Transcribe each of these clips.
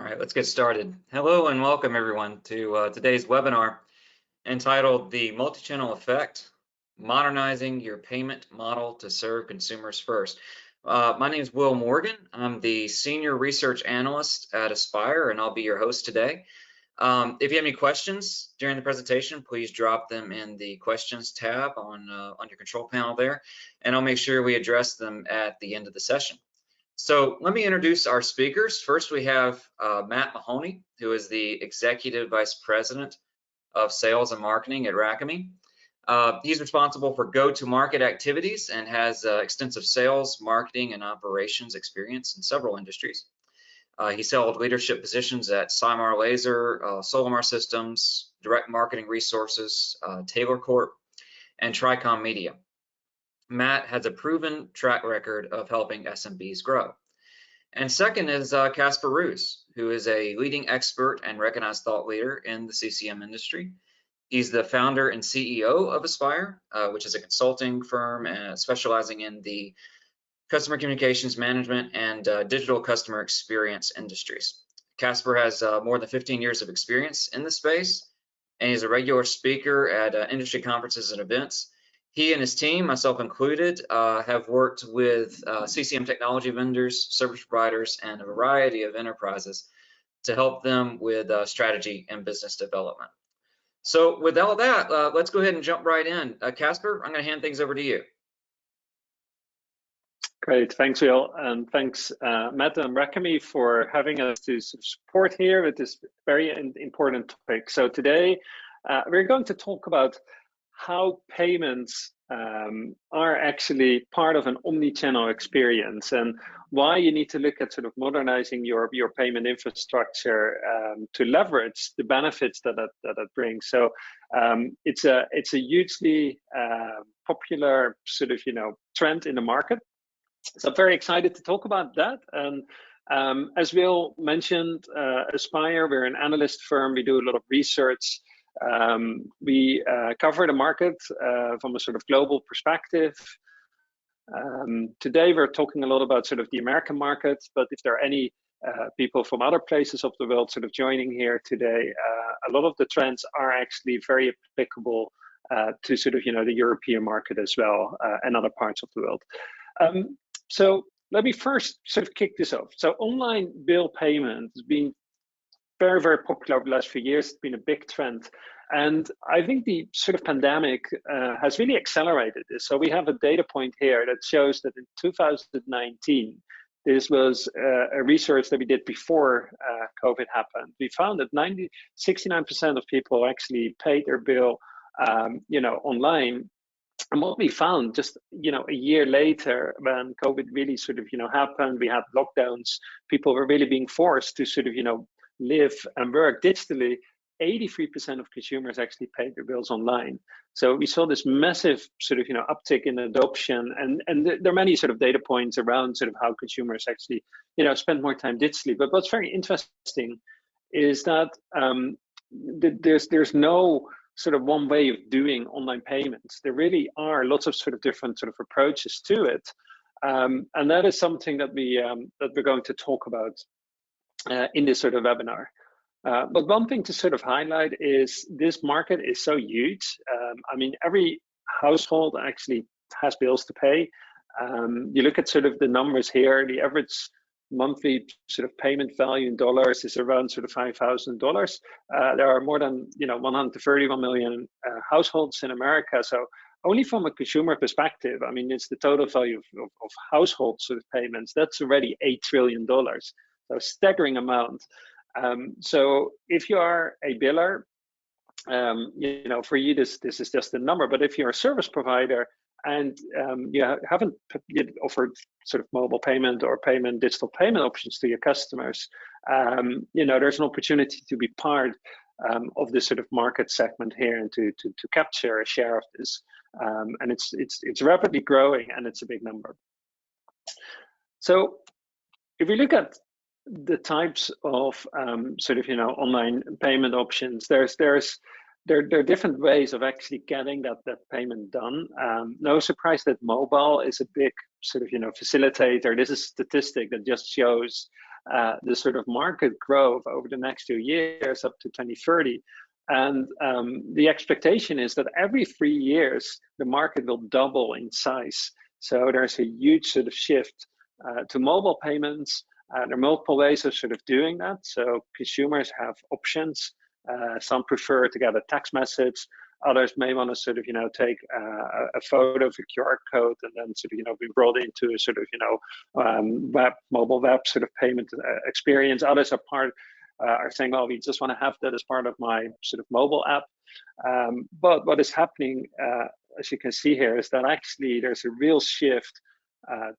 All right, let's get started. Hello and welcome everyone to today's webinar entitled The Multi-Channel Effect, Modernizing Your Payment Model to Serve Consumers First. My name is Will Morgan. I'm the Senior Research Analyst at Aspire, and I'll be your host today. If you have any questions during the presentation, please drop them in the questions tab on your control panel there, and I'll make sure we address them at the end of the session. So let me introduce our speakers. First, we have Matt Mahoney, who is the Executive Vice President of Sales and Marketing at Racami. He's responsible for go-to-market activities and has extensive sales, marketing, and operations experience in several industries. He's held leadership positions at Cymar Laser, Solimar Systems, Direct Marketing Resources, Taylor Corp, and Tricom Media. Matt has a proven track record of helping SMBs grow. And second is Casper Roos, who is a leading expert and recognized thought leader in the CCM industry. He's the founder and CEO of Aspire, which is a consulting firm specializing in the customer communications management and digital customer experience industries. Casper has more than 15 years of experience in the space, and he's a regular speaker at industry conferences and events. He and his team, myself included, have worked with CCM technology vendors, service providers, and a variety of enterprises to help them with strategy and business development. So with all that, let's go ahead and jump right in. Casper, I'm going to hand things over to you. Great, thanks, Will, and thanks, Matt and Racami, for having us to support here with this very important topic. So today, we're going to talk about how payments are actually part of an omni-channel experience and why you need to look at sort of modernizing your payment infrastructure to leverage the benefits that brings. So it's a hugely popular sort of trend in the market. So I'm very excited to talk about that. And as Will mentioned, Aspire, we're an analyst firm. We do a lot of research. We cover the market from a sort of global perspective. Today we're talking a lot about sort of the American market, but if there are any people from other places of the world sort of joining here today, a lot of the trends are actually very applicable to sort of the European market as well, and other parts of the world. So let me first sort of kick this off. So online bill payment has been very, very popular over the last few years. It's been a big trend. And I think the sort of pandemic has really accelerated this. So we have a data point here that shows that in 2019, this was a research that we did before COVID happened. We found that 69% of people actually paid their bill online. And what we found just, a year later, when COVID really sort of, happened, we had lockdowns, people were really being forced to sort of, live and work digitally. 83% of consumers actually paid their bills online. So we saw this massive sort of, uptick in adoption, and there are many sort of data points around sort of how consumers actually, spend more time digitally. But what's very interesting is that there's no sort of one way of doing online payments. There really are lots of sort of different sort of approaches to it, and that is something that we're going to talk about in this sort of webinar. But one thing to sort of highlight is this market is so huge. I mean, every household actually has bills to pay. You look at sort of the numbers here, the average monthly sort of payment value in dollars is around sort of $5,000. There are more than 131 million households in America. So only from a consumer perspective, I mean, it's the total value of household sort of payments. That's already $8 trillion. So a staggering amount. So if you are a biller, for you this is just a number. But if you're a service provider and you haven't yet offered sort of mobile payment or digital payment options to your customers, there's an opportunity to be part of this sort of market segment here and to capture a share of this. And it's rapidly growing, and it's a big number. So if we look at the types of sort of online payment options, there are different ways of actually getting that payment done. No surprise that mobile is a big sort of facilitator. This is a statistic that just shows the sort of market growth over the next 2 years up to 2030. And the expectation is that every 3 years, the market will double in size. So there's a huge sort of shift to mobile payments. There are multiple ways of sort of doing that. So consumers have options. Some prefer to get a text message. Others may want to sort of, take a photo of a QR code and then sort of, be brought into a sort of, mobile web sort of payment experience. Others are saying, well, we just want to have that as part of my sort of mobile app. But what is happening, as you can see here, is that actually there's a real shift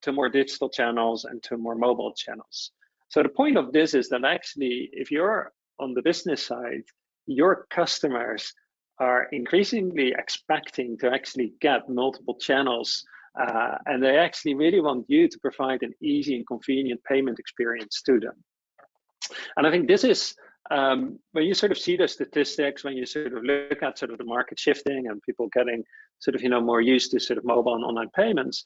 to more digital channels and to more mobile channels. So the point of this is that actually, if you're on the business side, your customers are increasingly expecting to actually get multiple channels, and they actually really want you to provide an easy and convenient payment experience to them. And I think this is, when you sort of see the statistics, when you sort of look at sort of the market shifting and people getting sort of, more used to sort of mobile and online payments,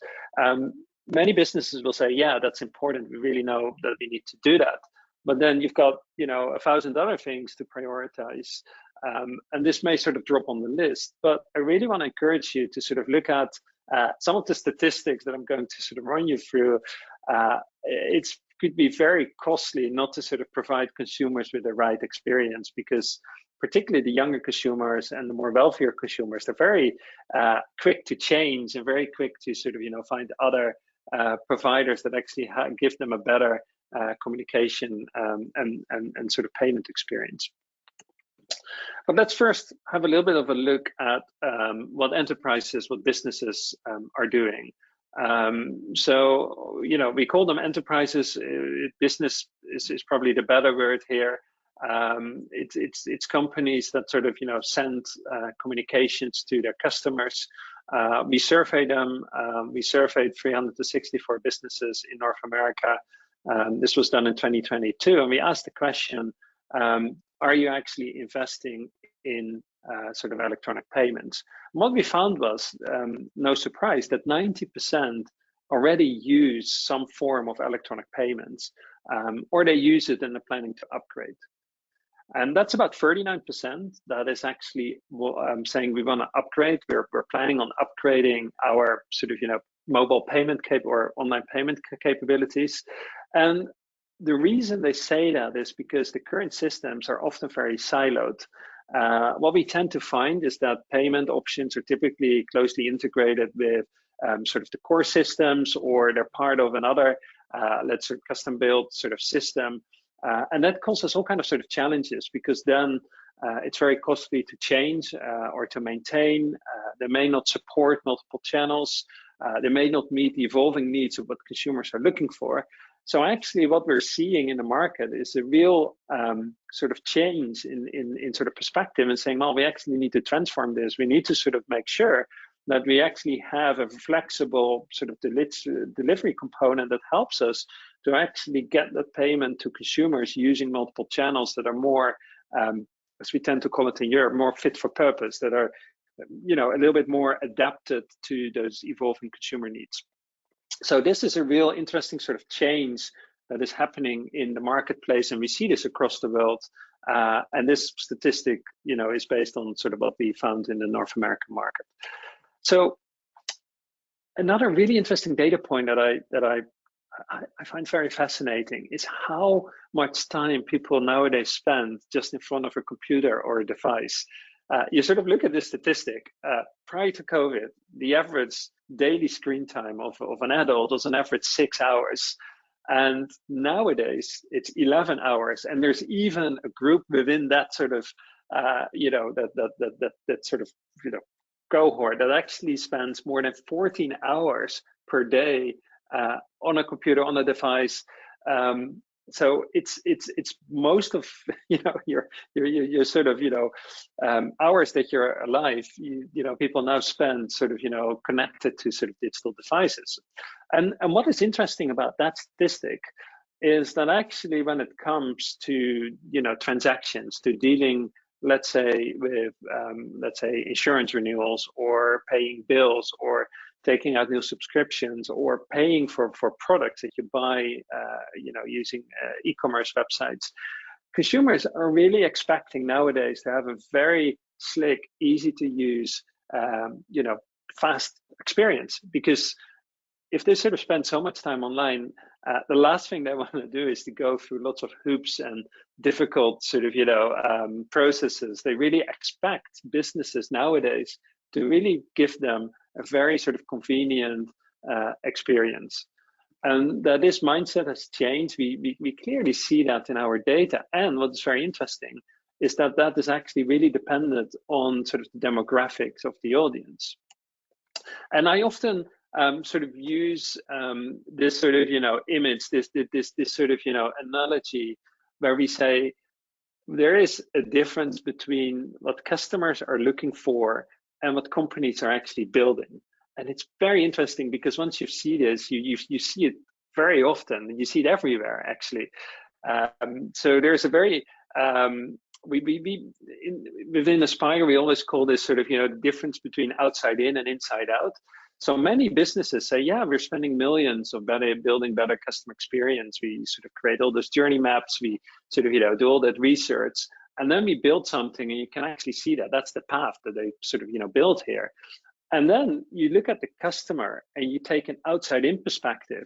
many businesses will say, yeah, that's important. We really know that we need to do that. But then you've got, 1,000 other things to prioritize. And this may sort of drop on the list, but I really want to encourage you to sort of look at some of the statistics that I'm going to sort of run you through. It could be very costly not to sort of provide consumers with the right experience, because particularly the younger consumers and the more wealthier consumers, they're very quick to change and very quick to sort of, find other providers that actually give them a better communication and sort of payment experience. But let's first have a little bit of a look at what enterprises, what businesses are doing. So, we call them enterprises. Business is probably the better word here. It's companies that sort of, send communications to their customers. We survey them. We surveyed 364 businesses in North America. This was done in 2022, and we asked the question, are you actually investing in sort of electronic payments? And what we found was, no surprise, that 90% already use some form of electronic payments, or they use it and they're planning to upgrade. And that's about 39% that is actually saying we want to upgrade. We're planning on upgrading our sort of, mobile payment or online payment capabilities. And the reason they say that is because the current systems are often very siloed. What we tend to find is that payment options are typically closely integrated with sort of the core systems, or they're part of another, let's say, custom built sort of system. And that causes all kinds of sort of challenges, because then it's very costly to change or to maintain. They may not support multiple channels. They may not meet the evolving needs of what consumers are looking for. So actually what we're seeing in the market is a real sort of change in sort of perspective, and saying, well, we actually need to transform this. We need to sort of make sure that we actually have a flexible sort of delivery component that helps us to actually get the payment to consumers using multiple channels that are more, as we tend to call it in Europe, more fit for purpose, that are, a little bit more adapted to those evolving consumer needs. So this is a real interesting sort of change that is happening in the marketplace, and we see this across the world. And this statistic, is based on sort of what we found in the North American market. So another really interesting data point that I find very fascinating is how much time people nowadays spend just in front of a computer or a device. You sort of look at this statistic. Prior to COVID, the average daily screen time of an adult was on average 6 hours. And nowadays it's 11 hours. And there's even a group within that sort of, that sort of, cohort that actually spends more than 14 hours per day on a computer, on a device. So it's most of your sort of hours that you're alive. People now spend sort of connected to sort of digital devices. And what is interesting about that statistic is that actually when it comes to transactions, to dealing, let's say with let's say insurance renewals or paying bills or taking out new subscriptions, or paying for products that you buy, using e-commerce websites. Consumers are really expecting nowadays to have a very slick, easy to use, fast experience, because if they sort of spend so much time online, the last thing they want to do is to go through lots of hoops and difficult sort of, processes. They really expect businesses nowadays to really give them a very sort of convenient experience. And that this mindset has changed. We clearly see that in our data. And what is very interesting is that that is actually really dependent on sort of the demographics of the audience. And I often sort of use this sort of image, this sort of analogy, where we say there is a difference between what customers are looking for and what companies are actually building. And it's very interesting, because once you see this, you see it very often. You see it everywhere, actually. So there's a very within Aspire, we always call this sort of the difference between outside in and inside out. So many businesses say, yeah, we're spending millions on building better customer experience. We sort of create all those journey maps. We sort of do all that research, and then we build something, and you can actually see that that's the path that they sort of built here. And then you look at the customer and you take an outside-in perspective,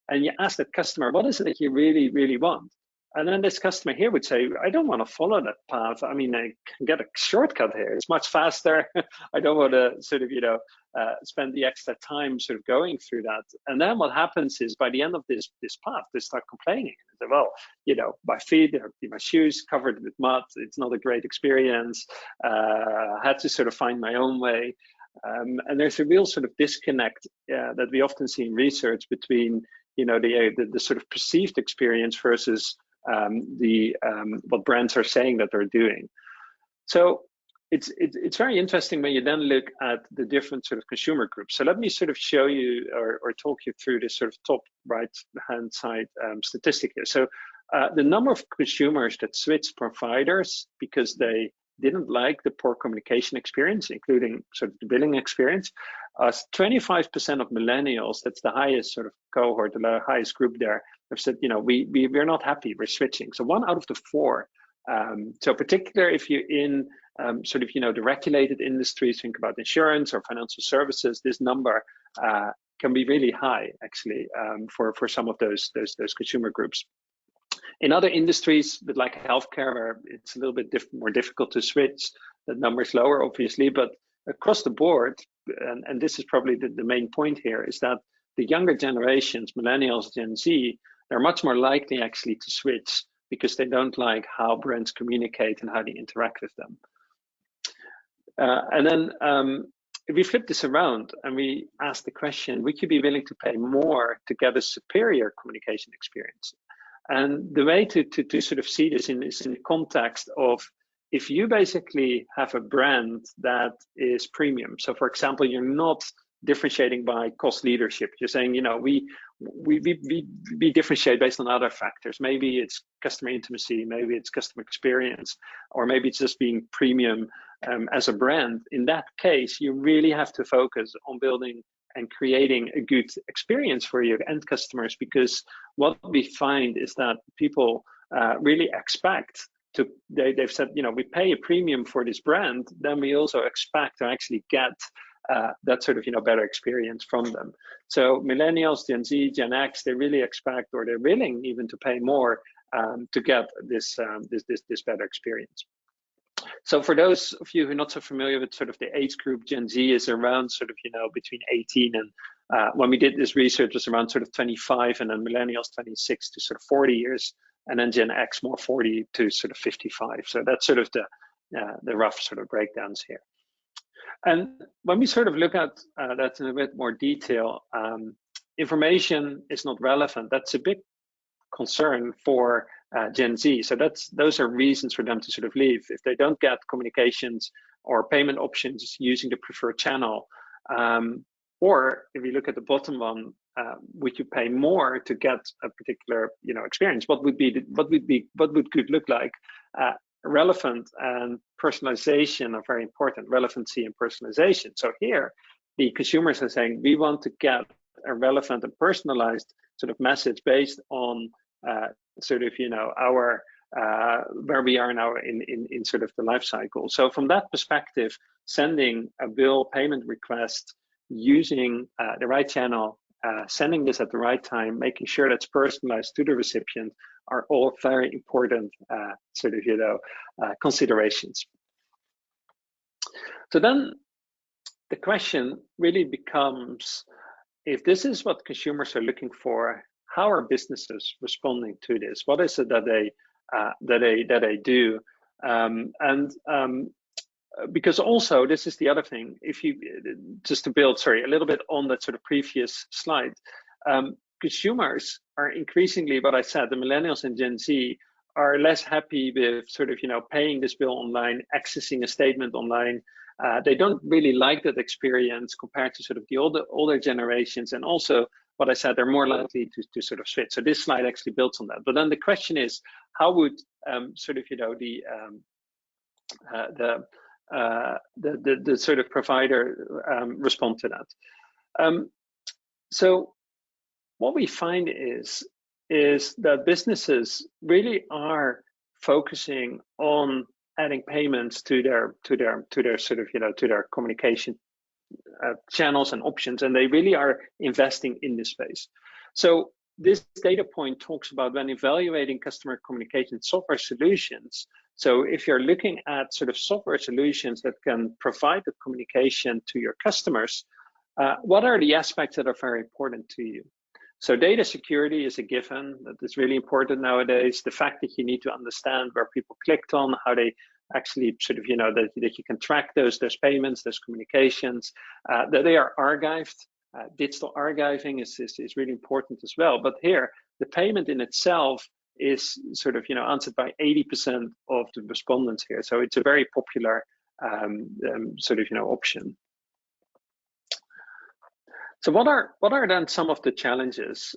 and you ask that customer, what is it that you really, really want? And then this customer here would say, I don't want to follow that path. I mean, I can get a shortcut here. It's much faster. I don't want to sort of, spend the extra time sort of going through that. And then what happens is, by the end of this path, they start complaining. They say, well, my feet, my shoes covered with mud. It's not a great experience. I had to sort of find my own way. And there's a real sort of disconnect that we often see in research between, the sort of perceived experience versus what brands are saying that they're doing. So it's very interesting when you then look at the different sort of consumer groups. So let me sort of show you or talk you through this sort of top right hand side statistic here. So the number of consumers that switched providers because they didn't like the poor communication experience, including sort of the billing experience, 25% of millennials, that's the highest sort of cohort, the highest group there, have said, we're not happy, we're switching. So 1 out of the 4. So particularly if you're in sort of, the regulated industries, think about insurance or financial services, this number can be really high, actually, for some of those consumer groups. In other industries, but like healthcare, where it's a little bit more difficult to switch, the number is lower, obviously. But across the board, and this is probably the main point here, is that the younger generations, millennials, Gen Z, they're much more likely actually to switch because they don't like how brands communicate and how they interact with them. And then if we flip this around and we ask the question, would you be willing to pay more to get a superior communication experience? And the way to sort of see this is in the context of, if you basically have a brand that is premium. So for example, you're not differentiating by cost leadership. You're saying, we differentiate based on other factors. Maybe it's customer intimacy, maybe it's customer experience, or maybe it's just being premium as a brand. In that case, you really have to focus on building and creating a good experience for your end customers, because what we find is that people really expect they've said, we pay a premium for this brand, then we also expect to actually get that sort of, better experience from them. So millennials, Gen Z, Gen X, they really expect, or they're willing even to pay more to get this better experience. So for those of you who are not so familiar with sort of the age group, Gen Z is around sort of, between 18 and when we did this research, it was around sort of 25, and then millennials 26 to sort of 40 years, and then Gen X more 40 to sort of 55. So that's sort of the rough sort of breakdowns here. And when we sort of look at that in a bit more detail, information is not relevant. That's a big concern for Gen Z. So those are reasons for them to sort of leave. If they don't get communications or payment options using the preferred channel, or if you look at the bottom one, would you pay more to get a particular experience? What would good look like? Relevant and personalization are very important. Relevancy and personalization. So here, the consumers are saying, we want to get a relevant and personalized sort of message based on sort of, our where we are now in sort of the life cycle. So from that perspective, sending a bill payment request using the right channel, sending this at the right time, making sure that's personalized to the recipient are all very important sort of, considerations. So then the question really becomes, if this is what consumers are looking for, how are businesses responding to this? What is it that they do? Because also, this is the other thing, if you just to build, a little bit on that sort of previous slide, consumers are increasingly, what I said, the millennials and Gen Z are less happy with sort of, paying this bill online, accessing a statement online. They don't really like that experience compared to sort of the older generations. And also, what I said, they're more likely to sort of switch. So this slide actually builds on that. But then the question is, how would sort of, the sort of provider respond to that? So what we find is that businesses really are focusing on adding payments to their sort of, to their communication channels and options, and they really are investing in this space. So this data point talks about when evaluating customer communication software solutions. So if you're looking at sort of software solutions that can provide the communication to your customers, what are the aspects that are very important to you? So data security is a given. That is really important nowadays. The fact that you need to understand where people clicked on, how they actually sort of, that you can track those payments, those communications, that they are archived. Digital archiving is really important as well. But here, the payment in itself is sort of, answered by 80% of the respondents here. So it's a very popular sort of, option. So what are then some of the challenges?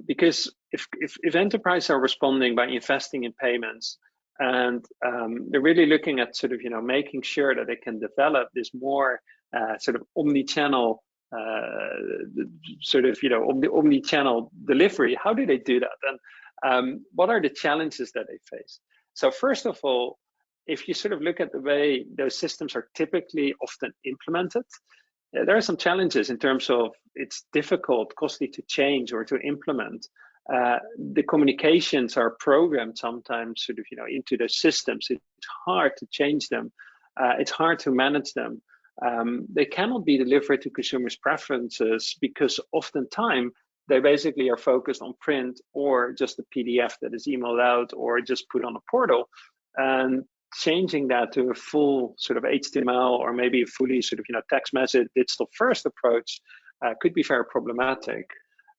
Because if enterprises are responding by investing in payments, and they're really looking at sort of, making sure that they can develop this more sort of omni-channel sort of, omni-channel delivery, how do they do that? And what are the challenges that they face? So first of all, if you sort of look at the way those systems are typically often implemented, there are some challenges in terms of it's difficult, costly to change or to implement. The communications are programmed sometimes sort of, into the systems. It's hard to change them. It's hard to manage them. They cannot be delivered to consumers' preferences because oftentimes they basically are focused on print or just a PDF that is emailed out or just put on a portal. And changing that to a full sort of HTML or maybe a fully sort of, text message, digital first approach could be very problematic.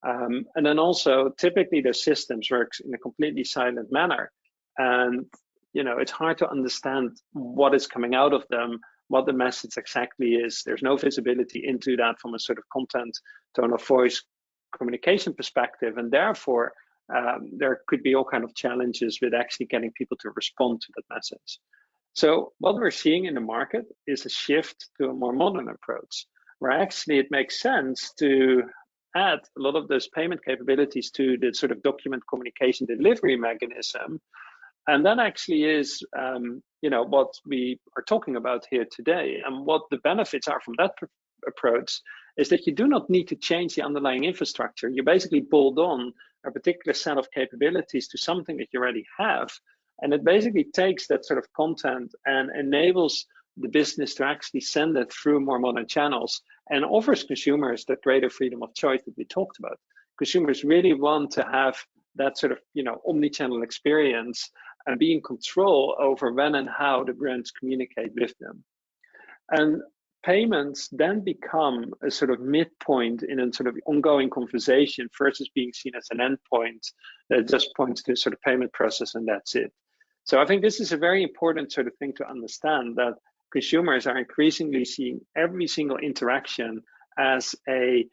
And then also typically the systems works in a completely silent manner. And, it's hard to understand what is coming out of them, what the message exactly is. There's no visibility into that from a sort of content, tone of voice, communication perspective. And therefore, there could be all kinds of challenges with actually getting people to respond to that message. So what we're seeing in the market is a shift to a more modern approach, where actually it makes sense to add a lot of those payment capabilities to the sort of document communication delivery mechanism. And that actually is, what we are talking about here today. And what the benefits are from that approach is that you do not need to change the underlying infrastructure. You basically bolt on a particular set of capabilities to something that you already have. And it basically takes that sort of content and enables the business to actually send it through more modern channels and offers consumers that greater freedom of choice that we talked about. Consumers really want to have that sort of, omni-channel experience and be in control over when and how the brands communicate with them. And payments then become a sort of midpoint in a sort of ongoing conversation versus being seen as an endpoint that just points to a sort of payment process and that's it. So I think this is a very important sort of thing to understand, that consumers are increasingly seeing every single interaction as a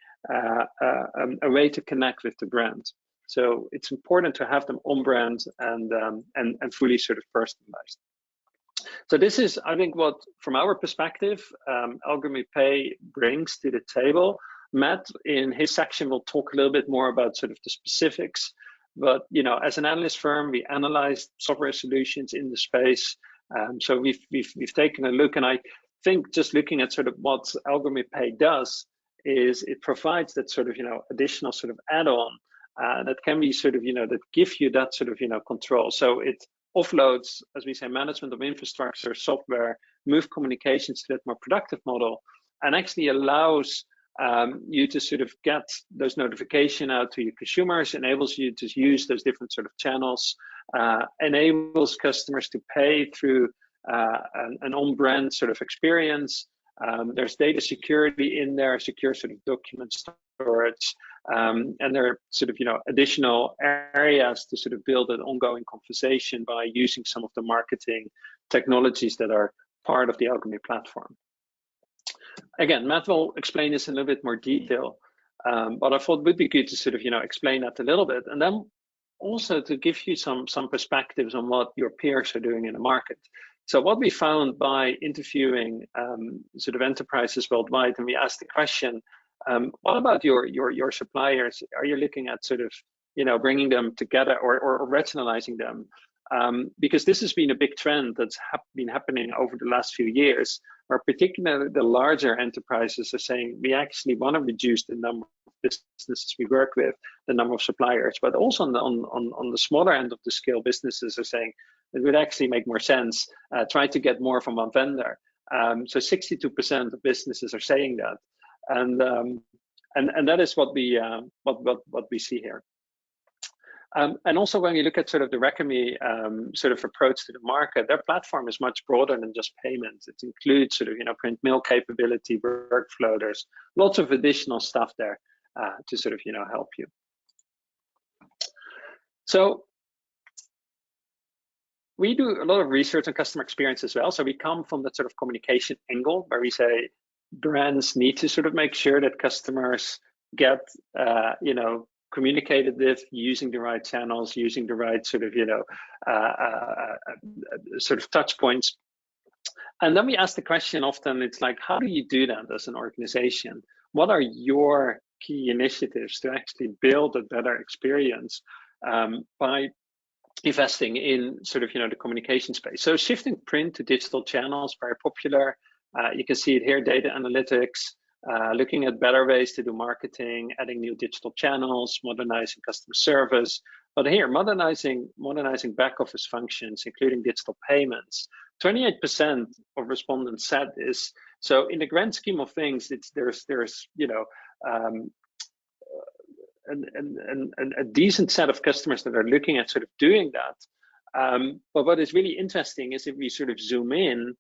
way to connect with the brand. So it's important to have them on brand and fully sort of personalized. So this is, I think, what, from our perspective, Alchem-e Pay brings to the table. Matt, in his section, will talk a little bit more about sort of the specifics. But as an analyst firm, we analyzed software solutions in the space. So we've taken a look, and I think just looking at sort of what Alchem-e Pay does is it provides that sort of additional sort of add-on that can be sort of that give you that sort of control. So it offloads, as we say, management of infrastructure, software, move communications to that more productive model, and actually allows you to sort of get those notifications out to your consumers, enables you to use those different sort of channels, enables customers to pay through an on-brand sort of experience. There's data security in there, secure sort of document storage, and there are sort of additional areas to sort of build an ongoing conversation by using some of the marketing technologies that are part of the Alchem-e platform. Again, Matt will explain this in a little bit more detail, but I thought it would be good to sort of explain that a little bit, and then also to give you some perspectives on what your peers are doing in the market. So what we found by interviewing sort of enterprises worldwide, and we asked the question, what about your suppliers? Are you looking at sort of bringing them together or rationalizing them? Because this has been a big trend that's been happening over the last few years, where particularly the larger enterprises are saying we actually want to reduce the number of businesses we work with, the number of suppliers, but also on the smaller end of the scale, businesses are saying it would actually make more sense try to get more from one vendor. So 62% of businesses are saying that, and that is what we see here. And also when you look at sort of the Racami sort of approach to the market, their platform is much broader than just payments. It includes sort of print mill capability, workflow. There's lots of additional stuff there to sort of help you. So we do a lot of research on customer experience as well. So we come from that sort of communication angle where we say brands need to sort of make sure that customers get communicated with using the right channels, using the right sort of sort of touch points. And then we ask the question often, it's like, how do you do that as an organization? What are your key initiatives to actually build a better experience by investing in sort of the communication space? So shifting print to digital channels, very popular. You can see it here, data analytics, looking at better ways to do marketing, adding new digital channels, modernizing customer service. But here, modernizing back office functions, including digital payments. 28% of respondents said this. So in the grand scheme of things, there's a decent set of customers that are looking at sort of doing that. But what is really interesting is if we sort of zoom in,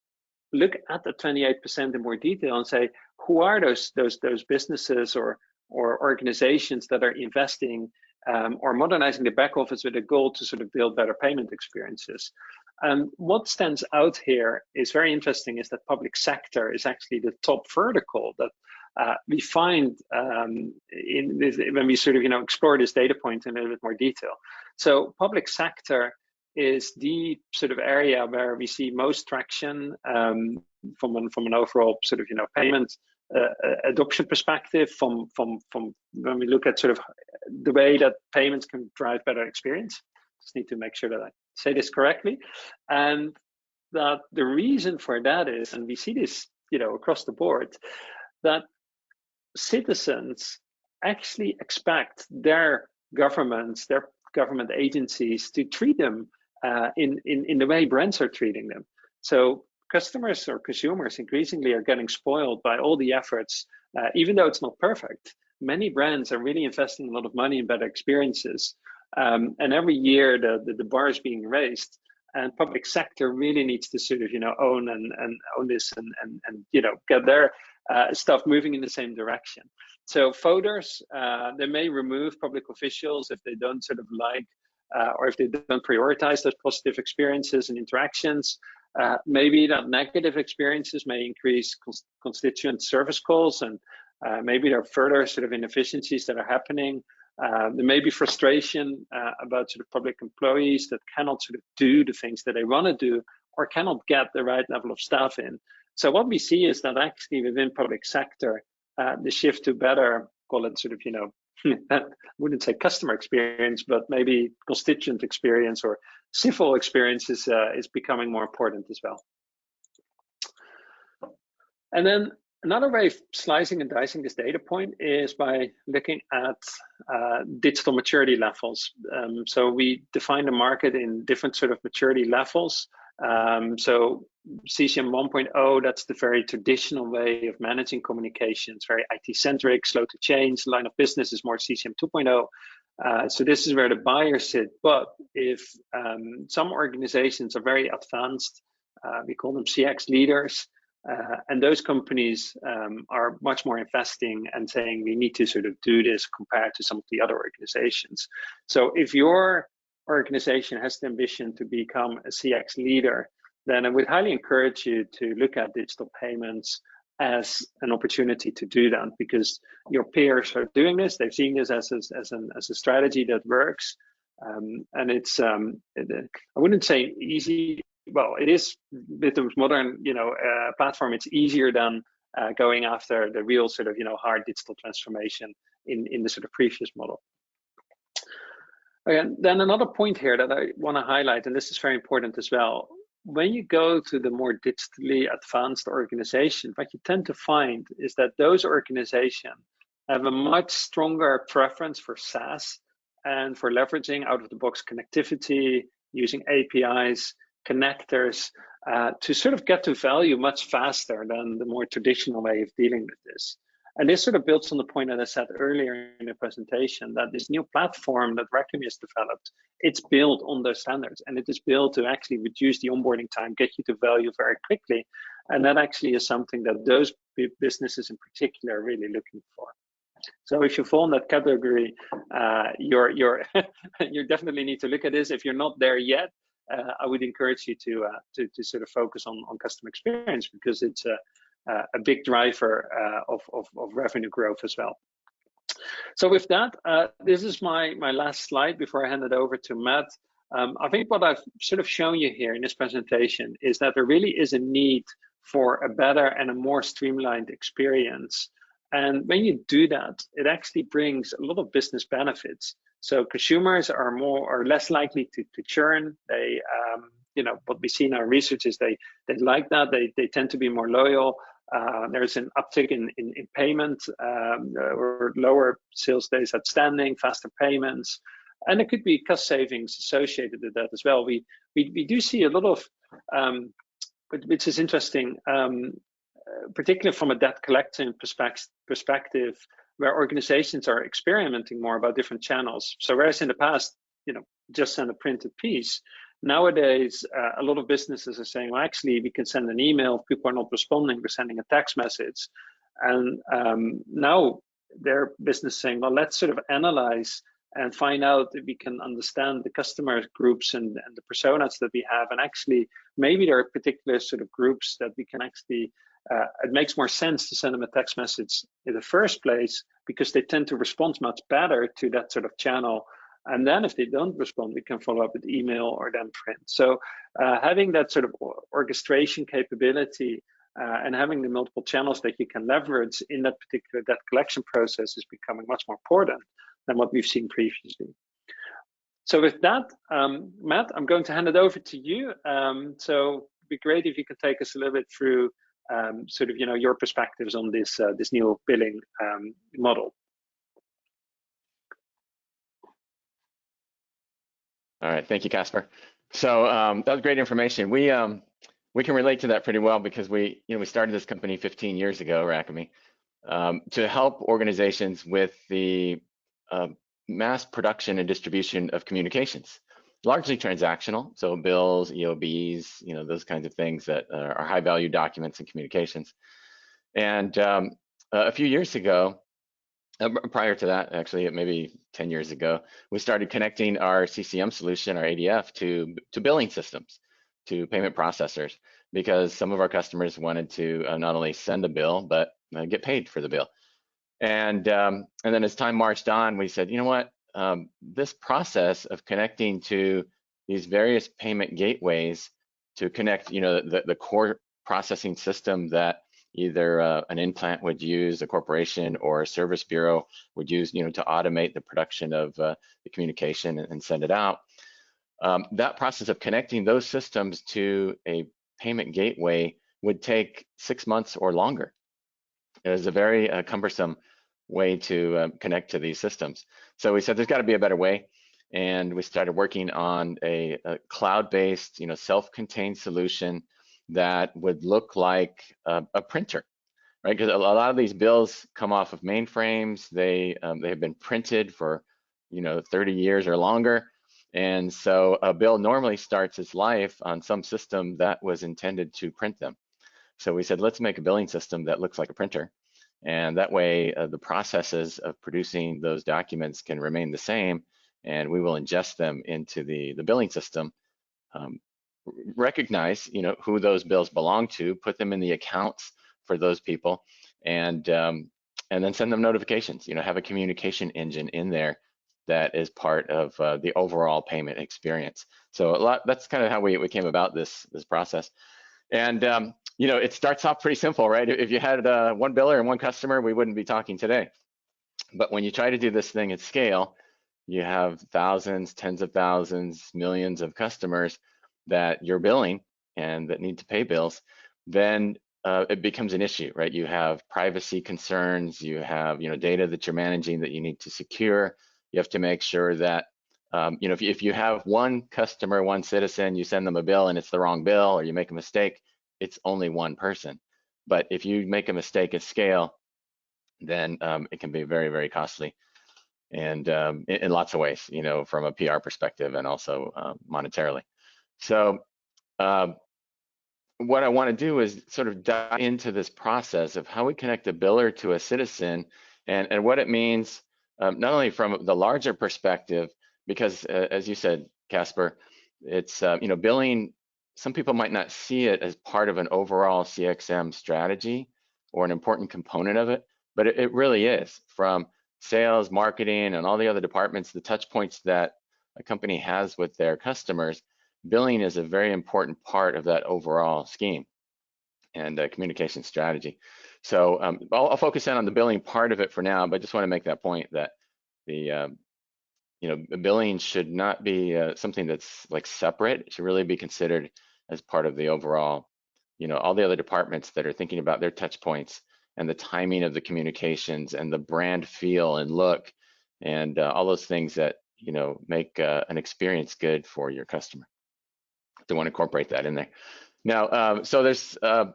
look at the 28% in more detail and say, who are those businesses or organizations that are investing or modernizing the back office with a goal to sort of build better payment experiences? And what stands out here is very interesting is that public sector is actually the top vertical that we find when we sort of explore this data point in a little bit more detail. So public sector is the sort of area where we see most traction from an overall sort of payment adoption perspective. From when we look at sort of the way that payments can drive better experience. Just need to make sure that I say this correctly, and that the reason for that is, and we see this across the board, that citizens actually expect their governments, their government agencies to treat them in the way brands are treating them. So customers or consumers increasingly are getting spoiled by all the efforts, even though it's not perfect. Many brands are really investing a lot of money in better experiences. And every year the bar is being raised, and public sector really needs to sort of own this and get their stuff moving in the same direction. So voters, they may remove public officials if they don't sort of like or if they don't prioritize those positive experiences and interactions. Maybe that negative experiences may increase constituent service calls, and maybe there are further sort of inefficiencies that are happening. There may be frustration about sort of public employees that cannot sort of do the things that they want to do or cannot get the right level of staff in. So what we see is that actually within public sector, the shift to better, call it sort of, I wouldn't say customer experience, but maybe constituent experience or civil experience is becoming more important as well. And then another way of slicing and dicing this data point is by looking at digital maturity levels. So we define the market in different sort of maturity levels. So CCM 1.0, that's the very traditional way of managing communications, very IT-centric, slow to change. Line of business is more CCM 2.0. So this is where the buyers sit. But if some organizations are very advanced, we call them CX leaders, and those companies are much more investing and saying we need to sort of do this compared to some of the other organizations. So if your organization has the ambition to become a CX leader, then I would highly encourage you to look at digital payments as an opportunity to do that, because your peers are doing this. They've seen this as a strategy that works, and it's I wouldn't say easy. Well, it is with the modern, platform. It's easier than going after the real sort of, hard digital transformation in the sort of previous model. And then another point here that I want to highlight, and this is very important as well. When you go to the more digitally advanced organizations, what you tend to find is that those organizations have a much stronger preference for SaaS and for leveraging out-of-the-box connectivity, using APIs, connectors, to sort of get to value much faster than the more traditional way of dealing with this. And this sort of builds on the point that I said earlier in the presentation, that this new platform that Racami has developed, it's built on those standards, and it is built to actually reduce the onboarding time, get you to value very quickly. And that actually is something that those businesses in particular are really looking for. So if you fall in that category, you definitely need to look at this. If you're not there yet, I would encourage you to sort of focus on customer experience, because it's a big driver of revenue growth as well. So with that, this is my last slide before I hand it over to Matt. I think what I've sort of shown you here in this presentation is that there really is a need for a better and a more streamlined experience. And when you do that, it actually brings a lot of business benefits. So consumers are less likely to churn. They, what we see in our research is they like that. They tend to be more loyal. There's an uptick in payment, or lower sales days outstanding, faster payments, and it could be cost savings associated with that as well. We do see a lot of, which is interesting, particularly from a debt collection perspective, where organizations are experimenting more about different channels. So whereas in the past, just send a printed piece, nowadays a lot of businesses are saying, well, actually, we can send an email. If people are not responding, we're sending a text message. And now their business saying, well, let's sort of analyze and find out if we can understand the customer groups and the personas that we have. And actually, maybe there are particular sort of groups that we can actually, it makes more sense to send them a text message in the first place, because they tend to respond much better to that sort of channel. And then if they don't respond, we can follow up with email or then print. So having that sort of orchestration capability and having the multiple channels that you can leverage in that particular debt collection process is becoming much more important than what we've seen previously. So with that, Matt, I'm going to hand it over to you. So it'd be great if you could take us a little bit through sort of, your perspectives on this this new billing model. All right, thank you, Casper. So that was great information. We can relate to that pretty well, because we started this company 15 years ago, Racami, to help organizations with the mass production and distribution of communications, largely transactional, so bills, EOBs, those kinds of things that are high value documents and communications. And a few years ago, prior to that, actually, maybe 10 years ago, we started connecting our CCM solution, our ADF, to billing systems, to payment processors, because some of our customers wanted to not only send a bill, but get paid for the bill. And then as time marched on, we said, you know what, this process of connecting to these various payment gateways to connect, the core processing system that either an in-plant would use, a corporation, or a service bureau would use, to automate the production of the communication and send it out. That process of connecting those systems to a payment gateway would take 6 months or longer. It was a very cumbersome way to connect to these systems. So we said there's got to be a better way, and we started working on a cloud-based, self-contained solution that would look like a printer, right? Because a lot of these bills come off of mainframes. They have been printed for 30 years or longer, and so a bill normally starts its life on some system that was intended to print them. So we said, let's make a billing system that looks like a printer. And that way, the processes of producing those documents can remain the same, and we will ingest them into the billing system, recognize, who those bills belong to, put them in the accounts for those people, and then send them notifications, have a communication engine in there that is part of the overall payment experience. So that's kind of how we came about this process. And it starts off pretty simple, right? If you had one biller and one customer, we wouldn't be talking today. But when you try to do this thing at scale, you have thousands, tens of thousands, millions of customers that you're billing and that need to pay bills, then it becomes an issue, right? You have privacy concerns, you have data that you're managing that you need to secure. You have to make sure that if you have one customer, one citizen, you send them a bill and it's the wrong bill, or you make a mistake, it's only one person. But if you make a mistake at scale, then it can be very, very costly, and in lots of ways, from a PR perspective and also monetarily. So what I want to do is sort of dive into this process of how we connect a biller to a citizen, and what it means, not only from the larger perspective, because as you said, Casper, it's billing. Some people might not see it as part of an overall CXM strategy or an important component of it, but it really is. From sales, marketing, and all the other departments, the touch points that a company has with their customers, billing is a very important part of that overall scheme and communication strategy. So I'll focus in on the billing part of it for now, but I just want to make that point that the billing should not be something that's like separate. It should really be considered as part of the overall, all the other departments that are thinking about their touch points and the timing of the communications and the brand feel and look and all those things that make an experience good for your customer. They want to incorporate that in there. Now, so there's a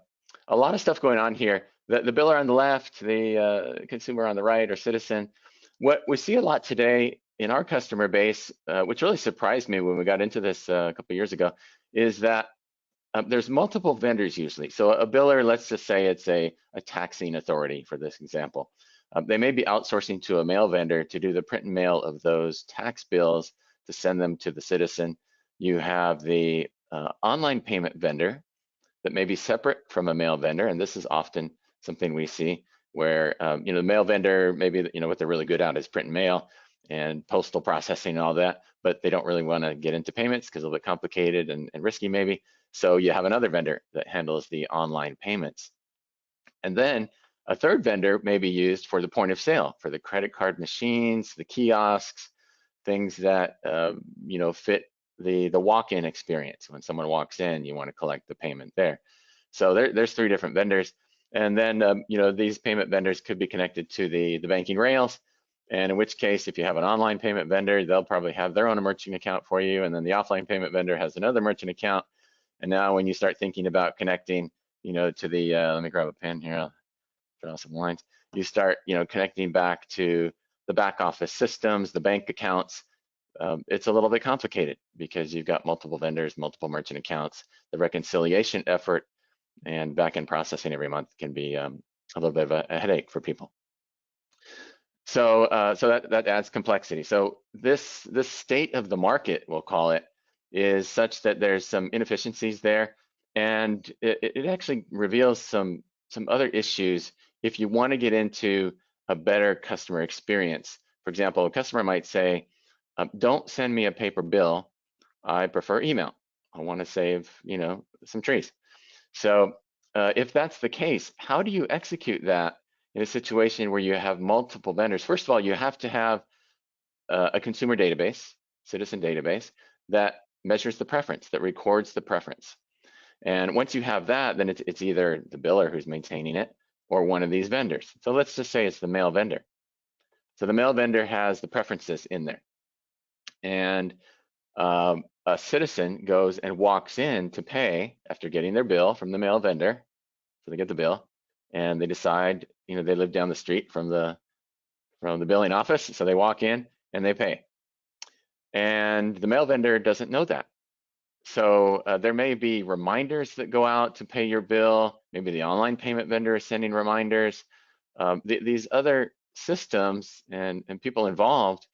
lot of stuff going on here. The biller on the left, the consumer on the right, or citizen. What we see a lot today in our customer base, which really surprised me when we got into this a couple of years ago, is that there's multiple vendors usually. So a biller, let's just say it's a taxing authority for this example. They may be outsourcing to a mail vendor to do the print and mail of those tax bills to send them to the citizen. You have the online payment vendor that may be separate from a mail vendor, and this is often something we see where the mail vendor, maybe what they're really good at is print and mail and postal processing and all that, but they don't really want to get into payments because it's a little bit complicated and risky maybe. So you have another vendor that handles the online payments. And then a third vendor may be used for the point of sale, for the credit card machines, the kiosks, things that fit the walk-in experience. When someone walks in, you want to collect the payment there. So there's three different vendors. And then these payment vendors could be connected to the banking rails. And in which case, if you have an online payment vendor, they'll probably have their own merchant account for you. And then the offline payment vendor has another merchant account. And now when you start thinking about connecting, to the, let me grab a pen here, I'll draw some lines. You start, connecting back to the back office systems, the bank accounts. It's a little bit complicated because you've got multiple vendors, multiple merchant accounts. The reconciliation effort and back-end processing every month can be a little bit of a headache for people. So that adds complexity. So this state of the market, we'll call it, is such that there's some inefficiencies there, and it actually reveals some other issues if you want to get into a better customer experience. For example, a customer might say, don't send me a paper bill, I prefer email. I want to save, some trees. So if that's the case, how do you execute that in a situation where you have multiple vendors? First of all, you have to have a consumer database, citizen database, that measures the preference, that records the preference. And once you have that, then it's either the biller who's maintaining it or one of these vendors. So let's just say it's the mail vendor. So the mail vendor has the preferences in there. And a citizen goes and walks in to pay after getting their bill from the mail vendor. So they get the bill and they decide, they live down the street from the billing office. So they walk in and they pay. And the mail vendor doesn't know that. So there may be reminders that go out to pay your bill. Maybe the online payment vendor is sending reminders. These other systems and people involved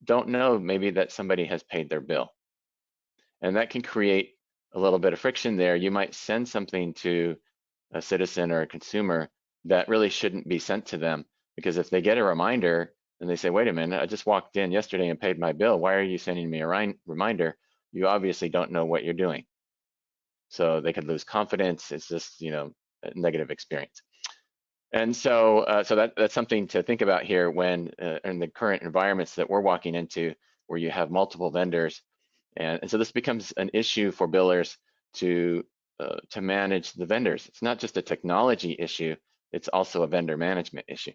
don't know maybe that somebody has paid their bill. And that can create a little bit of friction there. You might send something to a citizen or a consumer that really shouldn't be sent to them, because if they get a reminder and they say, wait a minute, I just walked in yesterday and paid my bill, why are you sending me a reminder? You obviously don't know what you're doing. So they could lose confidence. It's just, a negative experience. And so that's something to think about here when in the current environments that we're walking into, where you have multiple vendors. And so this becomes an issue for billers to manage the vendors. It's not just a technology issue, it's also a vendor management issue.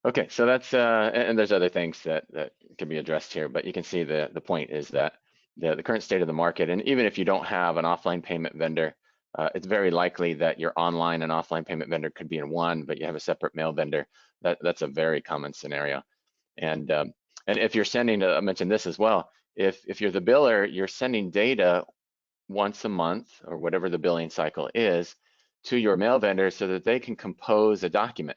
Okay, so that's, and there's other things that can be addressed here, but you can see the point is that the current state of the market, and even if you don't have an offline payment vendor, it's very likely that your online and offline payment vendor could be in one, but you have a separate mail vendor. That's a very common scenario. And if you're sending, I mentioned this as well, if you're the biller, you're sending data once a month or whatever the billing cycle is to your mail vendor so that they can compose a document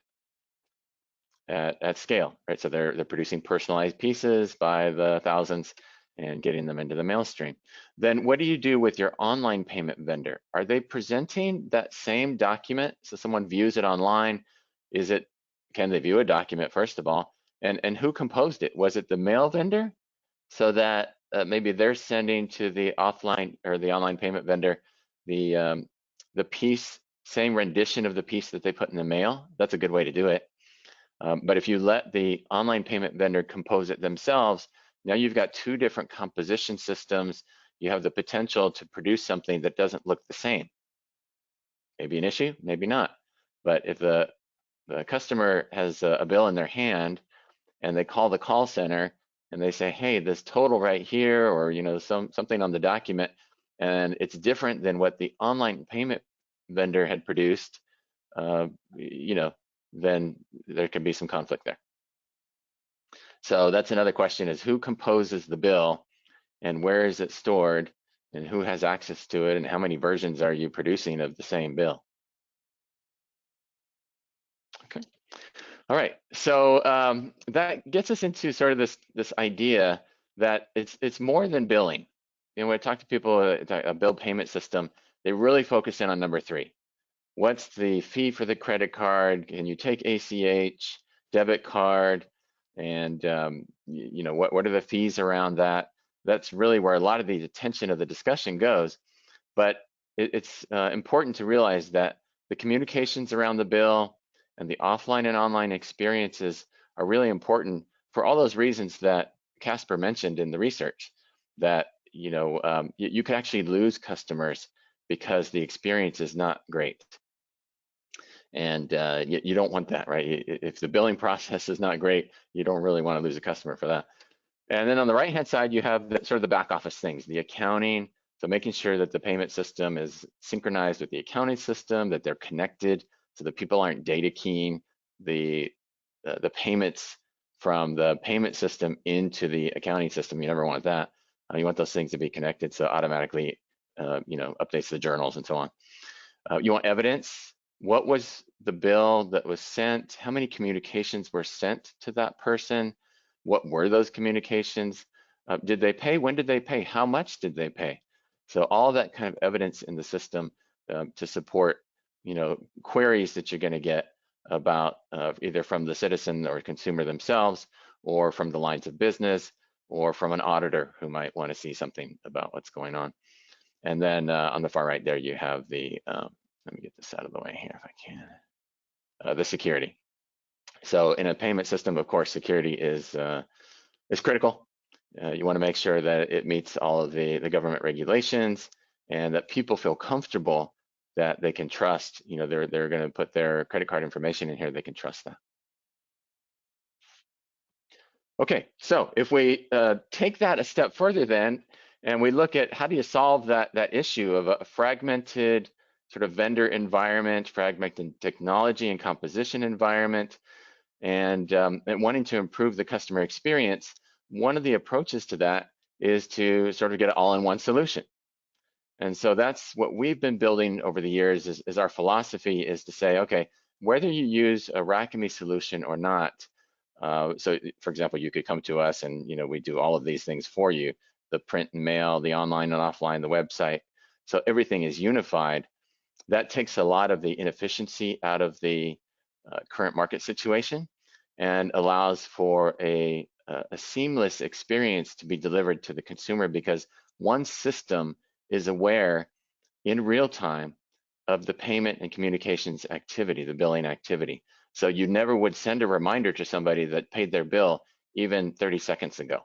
at scale, right? So they're producing personalized pieces by the thousands and getting them into the mail stream. Then what do you do with your online payment vendor? Are they presenting that same document so someone views it online? Can they view a document first of all? And who composed it? Was it the mail vendor? So that maybe they're sending to the offline or the online payment vendor the piece, same rendition of the piece that they put in the mail. That's a good way to do it. But if you let the online payment vendor compose it themselves, now you've got two different composition systems. You have the potential to produce something that doesn't look the same. Maybe an issue, maybe not. But if the customer has a bill in their hand and they call the call center and they say, hey, this total right here, or something on the document, and it's different than what the online payment vendor had produced, then there can be some conflict there. So that's another question, is who composes the bill and where is it stored and who has access to it and how many versions are you producing of the same bill? Okay. All right, so that gets us into sort of this idea that it's more than billing. When I talk to people a bill payment system, they really focus in on number 3. What's the fee for the credit card? Can you take ACH, debit card, and what are the fees around that? That's really where a lot of the attention of the discussion goes. But it's important to realize that the communications around the bill and the offline and online experiences are really important for all those reasons that Casper mentioned in the research, that you can actually lose customers because the experience is not great. And you don't want that, right? If the billing process is not great, you don't really want to lose a customer for that. And then on the right-hand side, you have sort of the back office things, the accounting. So making sure that the payment system is synchronized with the accounting system, that they're connected so that people aren't data keying the payments from the payment system into the accounting system. You never want that. You want those things to be connected so automatically, updates the journals and so on. You want evidence. What was the bill that was sent? How many communications were sent to that person? What were those communications? Did they pay? When did they pay? How much did they pay? So all that kind of evidence in the system to support, queries that you're going to get about either from the citizen or consumer themselves or from the lines of business or from an auditor who might want to see something about what's going on. And then on the far right there, you have the, let me get this out of the way here if I can, the security. So in a payment system, of course, security is critical. You want to make sure that it meets all of the government regulations and that people feel comfortable that they can trust, they're going to put their credit card information in here, they can trust that. Okay, so if we take that a step further then, and we look at how do you solve that issue of a fragmented sort of vendor environment, fragmented technology and composition environment, and wanting to improve the customer experience, one of the approaches to that is to sort of get an all-in-one solution. And so that's what we've been building over the years is our philosophy is to say, okay, whether you use a Racami solution or not, so for example, you could come to us and we do all of these things for you, the print and mail, the online and offline, the website. So everything is unified. That takes a lot of the inefficiency out of the current market situation and allows for a seamless experience to be delivered to the consumer because one system is aware in real time of the payment and communications activity, the billing activity. So you never would send a reminder to somebody that paid their bill even 30 seconds ago,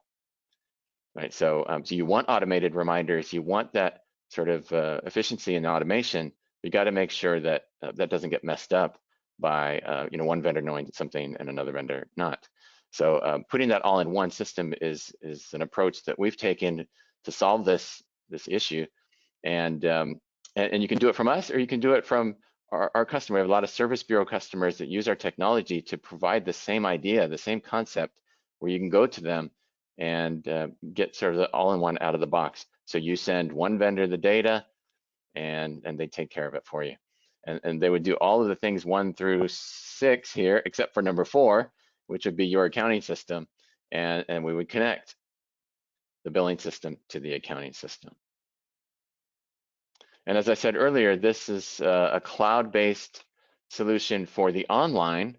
right? So, so you want automated reminders, you want that sort of efficiency and automation. You got to make sure that that doesn't get messed up by one vendor knowing something and another vendor not. So putting that all in one system is an approach that we've taken to solve this issue, and you can do it from us or you can do it from our customer. We have a lot of service bureau customers that use our technology to provide the same idea, the same concept, where you can go to them and get sort of the all-in-one out of the box. So you send one vendor the data and they take care of it for you. And they would do all of the things 1 through 6 here, except for number 4, which would be your accounting system. And we would connect the billing system to the accounting system. And as I said earlier, this is a cloud-based solution for the online,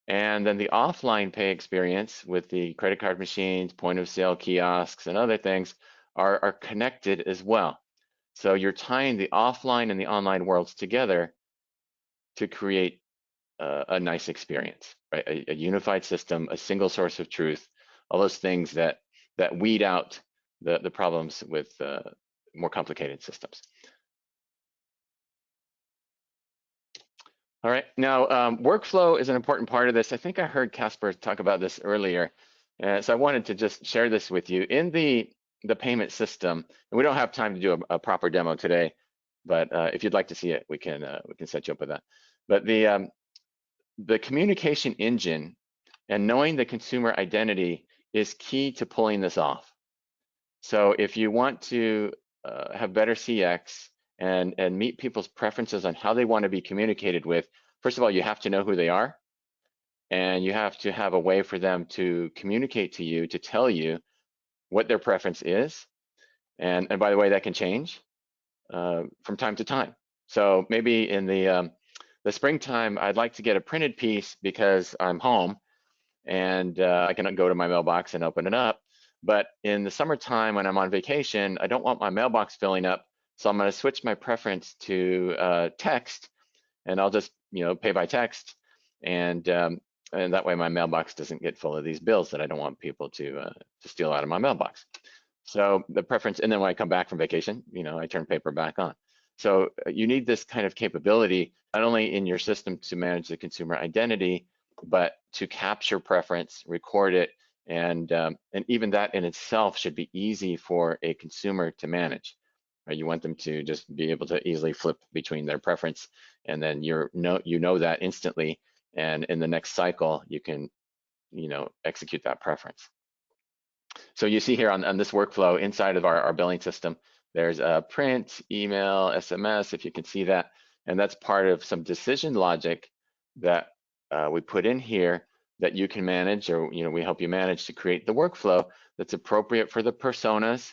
and then the offline pay experience with the credit card machines, point of sale kiosks, and other things are connected as well. So you're tying the offline and the online worlds together to create a nice experience, right? A unified system, a single source of truth, all those things that weed out the problems with more complicated systems. All right, now workflow is an important part of this. I think I heard Casper talk about this earlier. So I wanted to just share this with you. In the payment system, and we don't have time to do a proper demo today, but if you'd like to see it, we can set you up with that. But the communication engine and knowing the consumer identity is key to pulling this off. So if you want to have better CX and meet people's preferences on how they want to be communicated with, first of all, you have to know who they are, and you have to have a way for them to communicate to you, to tell you what their preference is. And by the way, that can change from time to time. So maybe in the springtime, I'd like to get a printed piece because I'm home and I can go to my mailbox and open it up. But in the summertime when I'm on vacation, I don't want my mailbox filling up. So I'm going to switch my preference to text, and I'll just pay by text, and that way my mailbox doesn't get full of these bills that I don't want people to steal out of my mailbox. So the preference, and then when I come back from vacation, I turn paper back on. So you need this kind of capability not only in your system to manage the consumer identity, but to capture preference, record it, and even that in itself should be easy for a consumer to manage. You want them to just be able to easily flip between their preference, and then you know that instantly, and in the next cycle you can execute that preference. So you see here on this workflow inside of our billing system, there's a print, email, SMS, if you can see that, and that's part of some decision logic that we put in here that you can manage, or we help you manage to create the workflow that's appropriate for the personas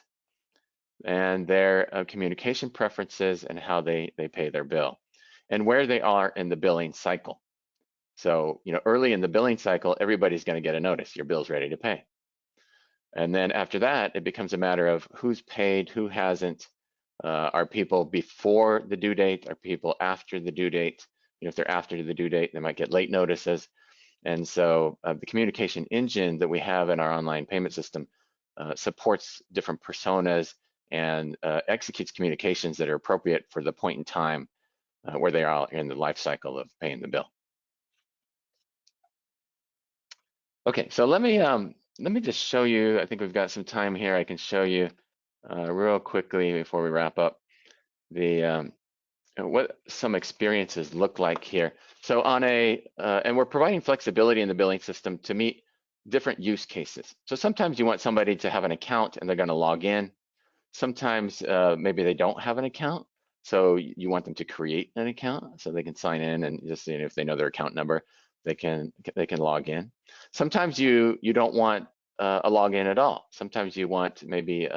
and their communication preferences and how they pay their bill and where they are in the billing cycle. So early in the billing cycle, everybody's going to get a notice, your bill's ready to pay. And then after that, it becomes a matter of who's paid, who hasn't. Are people before the due date? Are people after the due date? You know, if they're after the due date, they might get late notices. And so the communication engine that we have in our online payment system supports different personas and executes communications that are appropriate for the point in time where they are in the life cycle of paying the bill. Okay, so let me just show you. I think we've got some time here. I can show you real quickly before we wrap up the what some experiences look like here. So on and we're providing flexibility in the billing system to meet different use cases. So sometimes you want somebody to have an account and they're going to log in. Sometimes maybe they don't have an account, so you want them to create an account so they can sign in, and just, you know, if they know their account number, they can log in. Sometimes you don't want a login at all. Sometimes you want maybe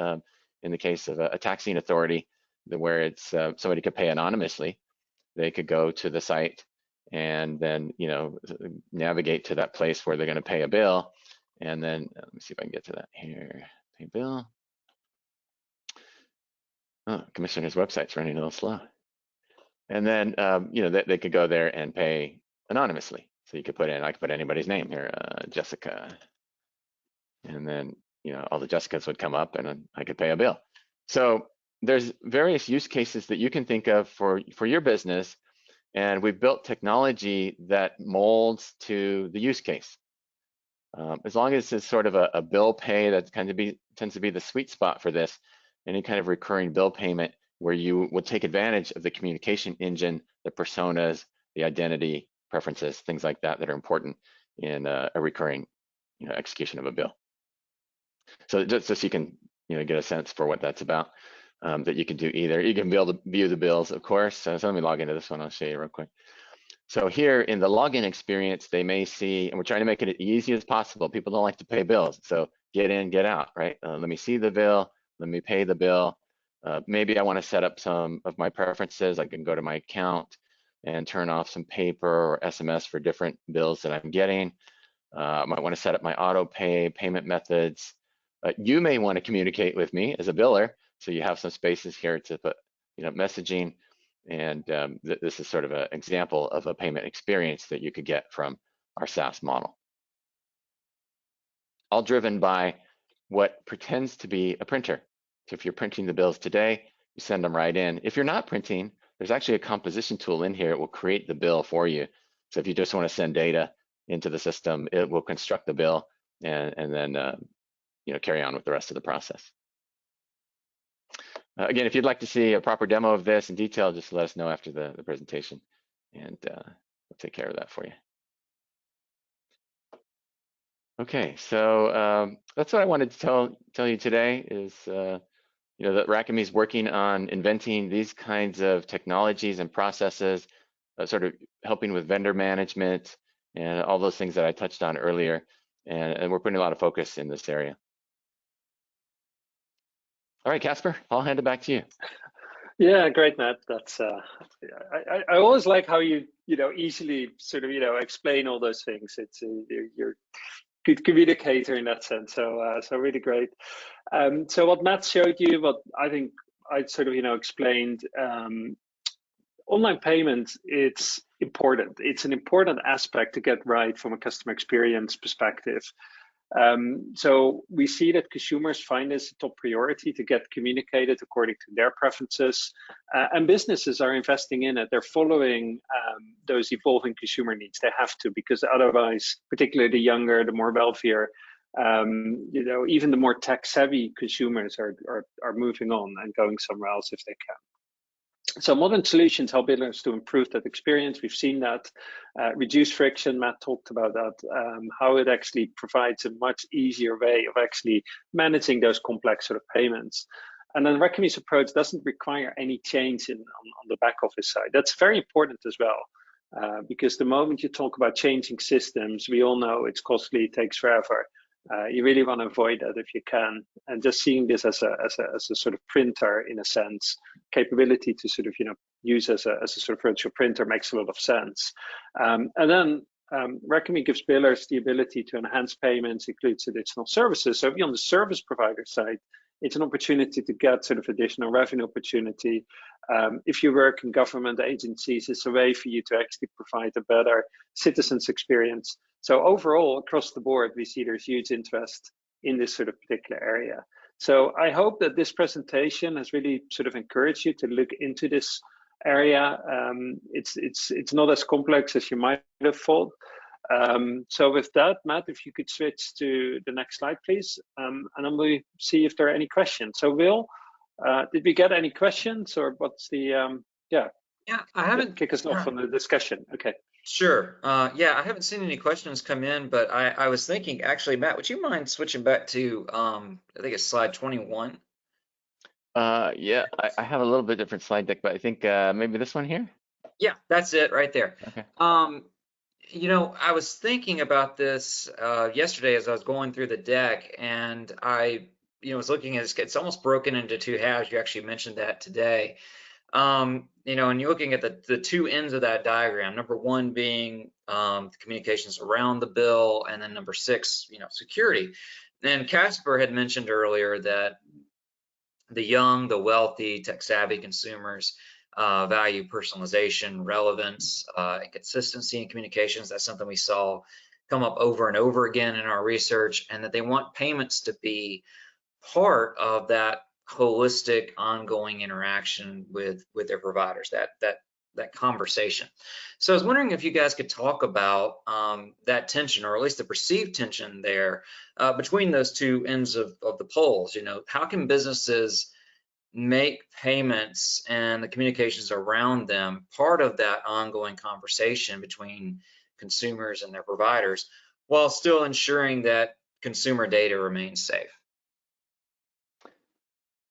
in the case of a taxing authority where it's somebody could pay anonymously. They could go to the site and then, you know, navigate to that place where they're going to pay a bill, and then let me see if I can get to that here. Pay bill. Oh, Commissioner's website's running a little slow. And then, you know, they could go there and pay anonymously. So you could put in, I could put anybody's name here, Jessica. And then, you know, all the Jessicas would come up and I could pay a bill. So there's various use cases that you can think of for your business. And we've built technology that molds to the use case. As long as it's sort of a bill pay, that tends to be the sweet spot for this. Any kind of recurring bill payment where you will take advantage of the communication engine, the personas, the identity, preferences, things like that that are important in a recurring, you know, execution of a bill. So just so you can, you know, get a sense for what that's about, that you can do either. You can be able to view the bills, of course. So let me log into this one. I'll show you real quick. So here in the login experience, they may see, and we're trying to make it as easy as possible. People don't like to pay bills, so get in, get out, right? Let me see the bill. Let me pay the bill. Maybe I want to set up some of my preferences. I can go to my account and turn off some paper or SMS for different bills that I'm getting. I might want to set up my auto pay payment methods. You may want to communicate with me as a biller, so you have some spaces here to put, you know, messaging. And this is sort of an example of a payment experience that you could get from our SaaS model. All driven by what pretends to be a printer. So if you're printing the bills today, you send them right in. If you're not printing, there's actually a composition tool in here. It will create the bill for you. So if you just want to send data into the system, it will construct the bill and then you know, carry on with the rest of the process. Again, if you'd like to see a proper demo of this in detail, just let us know after the presentation, and we'll take care of that for you. Okay, so that's what I wanted to tell you today is, you know, that Racami is working on inventing these kinds of technologies and processes, sort of helping with vendor management and all those things that I touched on earlier, and we're putting a lot of focus in this area. All right, Casper, I'll hand it back to you. Yeah, great, Matt. That's I always like how you know, easily sort of, you know, explain all those things. It's you're a good communicator in that sense. So so really great. So what Matt showed you, what I think I sort of, you know, explained, online payments, it's important. It's an important aspect to get right from a customer experience perspective. So we see that consumers find this a top priority to get communicated according to their preferences, and businesses are investing in it. They're following those evolving consumer needs. They have to, because otherwise, particularly the younger, the more wealthier, you know, even the more tech-savvy consumers are moving on and going somewhere else if they can. So modern solutions help billers to improve that experience. We've seen that, reduce friction. Matt talked about that, how it actually provides a much easier way of actually managing those complex sort of payments. And then Racami's approach doesn't require any change on the back office side. That's very important as well, because the moment you talk about changing systems, we all know it's costly, it takes forever. You really want to avoid that if you can, and just seeing this as a sort of printer, in a sense, capability to sort of, you know, use as a sort of virtual printer makes a lot of sense. And then Racami gives billers the ability to enhance payments, includes additional services. So if you're on the service provider side, it's an opportunity to get sort of additional revenue opportunity. If you work in government agencies, it's a way for you to actually provide a better citizens experience. So overall, across the board, we see there's huge interest in this sort of particular area. So I hope that this presentation has really sort of encouraged you to look into this area. It's not as complex as you might have thought. So with that, Matt, if you could switch to the next slide, please, and then we'll see if there are any questions. So Will, did we get any questions, or what's the, Yeah, I haven't. Kick us off on the discussion. Okay. Sure. Yeah, I haven't seen any questions come in, but I was thinking, actually, Matt, would you mind switching back to, I think it's slide 21? Yeah, I have a little bit different slide deck, but I think maybe this one here. Yeah, that's it right there. Okay. You know, I was thinking about this yesterday as I was going through the deck, and I, was looking at it's almost broken into two halves. You actually mentioned that today. You know, and you're looking at the two ends of that diagram. Number one being the communications around the bill, and then number 6, security. And Casper had mentioned earlier that the young, the wealthy, tech-savvy consumers value personalization, relevance, and consistency in communications. That's something we saw come up over and over again in our research, and that they want payments to be part of that holistic, ongoing interaction with their providers, that conversation. So I was wondering if you guys could talk about that tension, or at least the perceived tension there between those two ends of the poles. How can businesses make payments and the communications around them part of that ongoing conversation between consumers and their providers, while still ensuring that consumer data remains safe?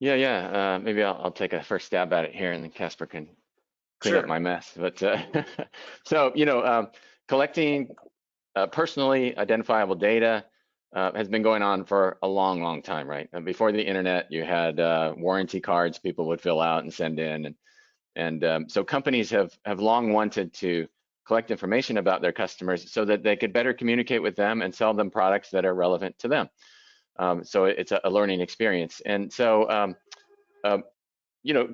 Yeah. Maybe I'll take a first stab at it here, and then Casper can clean up my mess. But so collecting personally identifiable data has been going on for a long time, right? And before the internet, you had warranty cards people would fill out and send in, and so companies have long wanted to collect information about their customers so that they could better communicate with them and sell them products that are relevant to them. So it's a learning experience, and so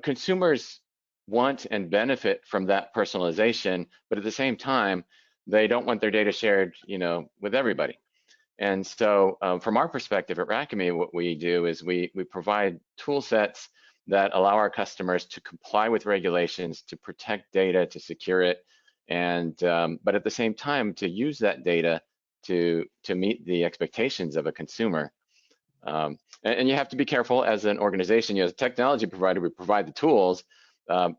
consumers want and benefit from that personalization, but at the same time, they don't want their data shared, with everybody. And so from our perspective at Racami, what we do is we provide tool sets that allow our customers to comply with regulations, to protect data, to secure it, and but at the same time to use that data to meet the expectations of a consumer. And you have to be careful as an organization. As a technology provider, we provide the tools.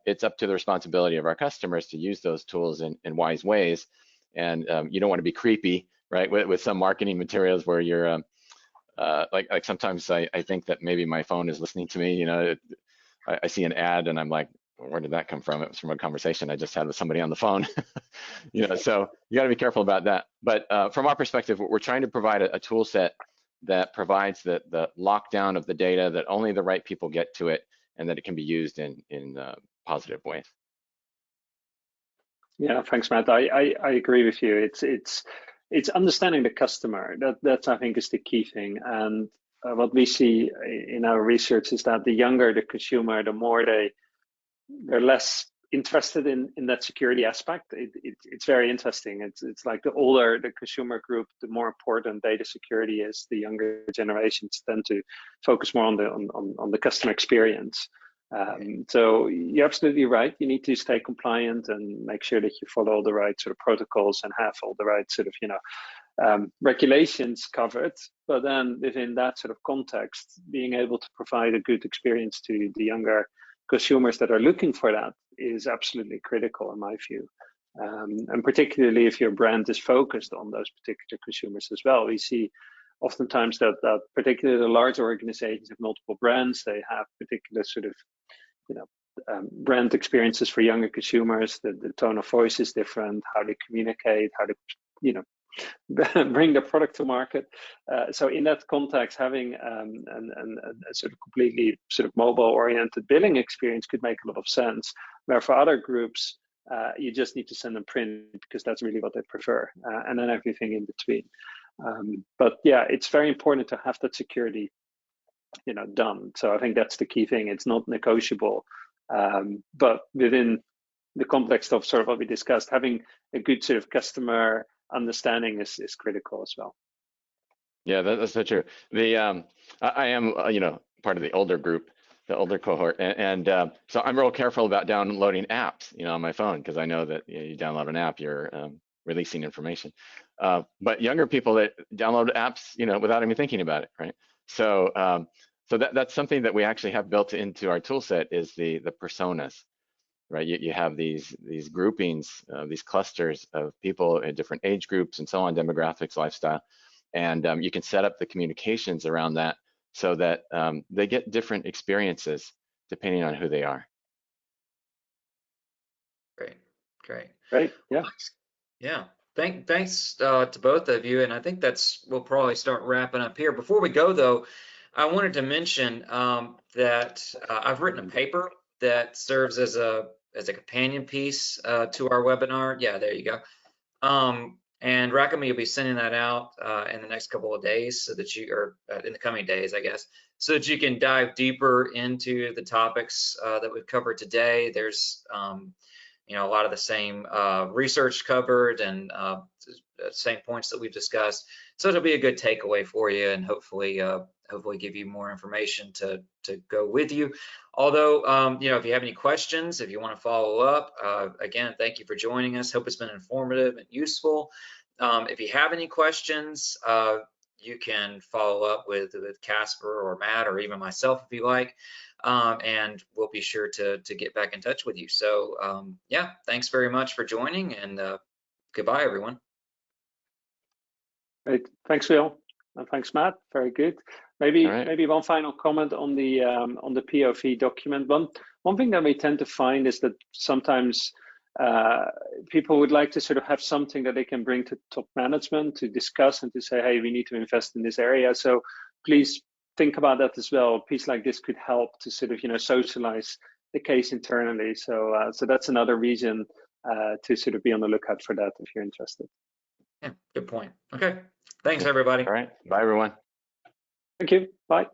It's up to the responsibility of our customers to use those tools in wise ways. And you don't want to be creepy, right? With some marketing materials where you're like sometimes I think that maybe my phone is listening to me. I see an ad and I'm like, where did that come from? It was from a conversation I just had with somebody on the phone. So you got to be careful about that. But from our perspective, we're trying to provide a tool set that provides the lockdown of the data, that only the right people get to it, and that it can be used in positive ways. Yeah, thanks, Matt. I agree with you. It's understanding the customer. That I think is the key thing. And what we see in our research is that the younger the consumer, the more they're less interested in that security aspect. It's very interesting. It's like the older the consumer group, the more important data security is. The younger generations tend to focus more on the customer experience. So you're absolutely right. You need to stay compliant and make sure that you follow all the right sort of protocols and have all the right sort of regulations covered. But then within that sort of context, being able to provide a good experience to the younger consumers that are looking for that is absolutely critical in my view. And particularly if your brand is focused on those particular consumers as well. We see oftentimes that particularly the large organizations have multiple brands. They have particular sort of, brand experiences for younger consumers. The tone of voice is different, how they communicate, how they, bring the product to market. So in that context, having a sort of completely sort of mobile-oriented billing experience could make a lot of sense. Where for other groups, you just need to send them print because that's really what they prefer, and then everything in between. But yeah, it's very important to have that security, done. So I think that's the key thing. It's not negotiable, but within the context of sort of what we discussed, having a good sort of customer understanding is critical as well. Yeah, that's so true. I am, part of the older group, the older cohort, and so I'm real careful about downloading apps, on my phone, because I know that you download an app, you're releasing information. But younger people that download apps, without even thinking about it, right? So, that's something that we actually have built into our tool set is the personas, right? You have these groupings, these clusters of people in different age groups and so on, demographics, lifestyle. And you can set up the communications around that so that they get different experiences depending on who they are. Great. Yeah. Yeah. Thanks to both of you, and I think we'll probably start wrapping up here. Before we go, though, I wanted to mention that I've written a paper that serves as a companion piece to our webinar. Yeah, there you go. And Racami will be sending that out in the next couple of days, so that in the coming days, I guess, so that you can dive deeper into the topics that we've covered today. There's a lot of the same research covered and same points that we've discussed. So it'll be a good takeaway for you, and hopefully give you more information to go with you. Although, if you have any questions, if you want to follow up, again, thank you for joining us. Hope it's been informative and useful. If you have any questions, you can follow up with Casper or Matt or even myself if you like. And we'll be sure to get back in touch with you. So yeah, thanks very much for joining, and goodbye, everyone. Great. Thanks, Phil. And thanks, Matt. Very good. Maybe one final comment on the POV document. One thing that we tend to find is that sometimes people would like to sort of have something that they can bring to top management to discuss and to say, hey, we need to invest in this area. So please think about that as well. A piece like this could help to sort of, socialize the case internally. So that's another reason to sort of be on the lookout for that if you're interested. Yeah, good point. Okay. Thanks, everybody. All right. Bye, everyone. Thank you. Bye.